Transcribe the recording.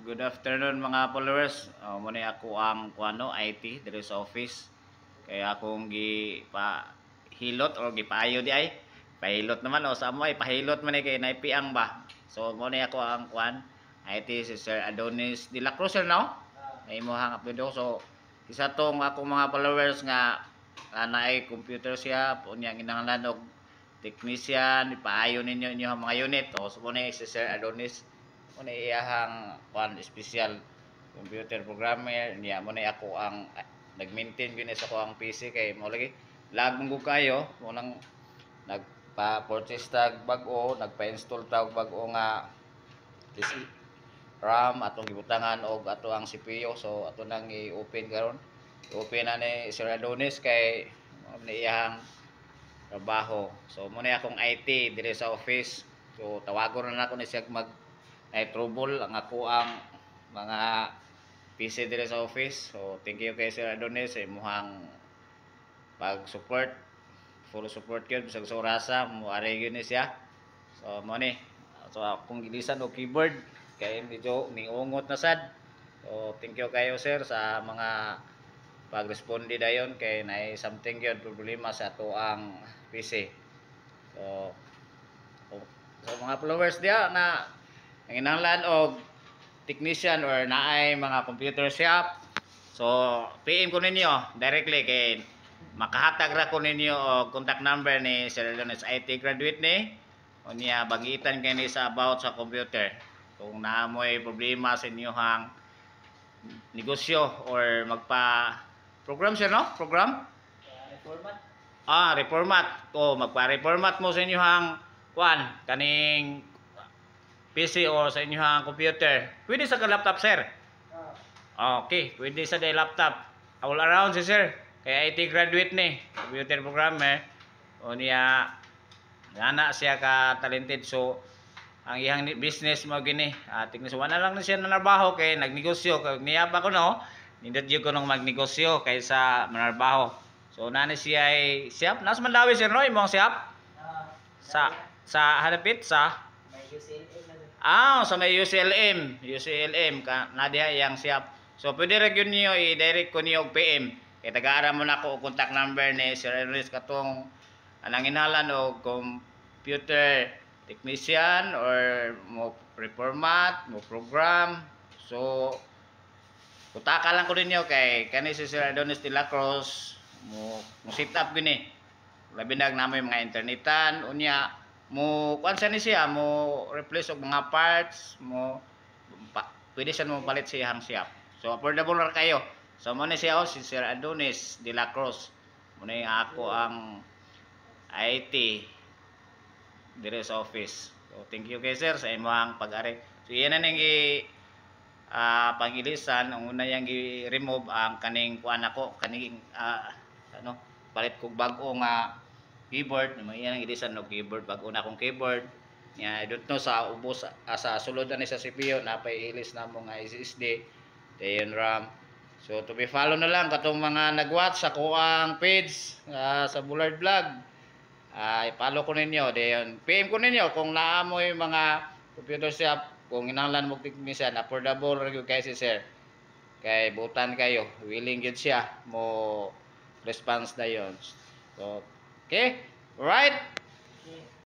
Good afternoon mga followers. Muna ako ang kuano IT diri sa office. Kaya akong gi pa hilot or gipaayo di ay. Pahilot naman o sa mo ay pahilot man kay naipiang ba. So muna ako ang kuan IT si Sir Adonis de la Cruz no. Ay mo hang upload ko. So isa tong ako mga followers nga naay computer siya unya kinahanglan og technician ipaayo ninyo inyo mga unit. So muna si Sir Adonis muna iyahang kuan special computer programmer niya muna ako ang nag-maintain gyud sa ko ang PC kay mo lagi lag mong kayo mo nang nagpa-purchase tag bag-o nagpa-install tag bag-o nga PC RAM atong gibutangan og ato ang CPU so ato nang i-open karon i-open na ni Sir Adonis kay mo iyahang trabaho so muna akong IT dire sa office so tawagon na nako ni siya mag ay trouble ang ako ang mga PC dire sa office. So thank you kay Sir Adonis sa imuhang pag-support. Full support gyud bisag sa orasa mo ari gyud ni siya. So mo ni. So akong gilisan og keyboard kay medyo niungot na sad. So thank you kayo sir sa mga pag-responde dayon kay naay something gyud problema sa ato ang PC. So mga followers dia na nanginahanglan og technician or naay mga computer shop. So PM ko ninyo directly kay makahatag ra ko ninyo og contact number ni Sir Adonis IT graduate ni. Unya bagitan kay ni sa about sa computer. Kung naamoy problema sa inyohang negosyo or magpa program siya no? Program? Reformat. Reformat. O magpa-reformat mo sa inyohang kuan kaning PC o sa inyong computer. Pwede sa laptop, sir? Okay, pwede sa laptop. All around si sir. Kaya IT graduate ni, computer programmer. O niya, nana siya ka talented. So, ang iyang business mo gini. Tingnan so, wala lang na siya nanarbaho kay nagnegosyo. Niya pa ko no, nindot yun ko nung magnegosyo kaysa manarbaho. So, nana siya ay siyap. Nasa Mandawi sir no, imong siyap? Sa hanapit sa? Sa may UCLM ka na diha yang siap. So pwede ra gyud niyo i-direct ko niyo og PM. Kay taga-ara mo na ko contact number ni Sir Adonis katong anang inalan og computer technician or mo reformat, mo program. So kutaka lang ko ninyo kay kani si Sir Adonis de la Cruz mo set up gini. Labi nag namoy mga internetan unya mo kuan sa ni siya mo replace og mga parts mo pwede siya mo palit siyang shop so affordable ra kayo so mo ni siya si Sir Adonis de la Cruz mo ni ako ang IT dire sa office so thank you kay sir sa imong pag-ari so iyan na ning pangilisan ang una yang gi-remove ang kaning kuan ako kaning palit kog bag-o nga keyboard, yan ang ilisan ng keyboard bago na akong keyboard. I don't know sa ubos sa sulod ani sa CPU napay ilis na mo nga SSD, dayon RAM. So to be follow na lang katong mga nag-watch sa kuang page sa Bullard Vlog. I-follow ko ninyo dayon. PM ko ninyo kung naamoy mga computer shop kung inanglan mo technician affordable ra gyud kay si sir. Kay butan kayo, willing gyud siya mo response dayon. So okay, right?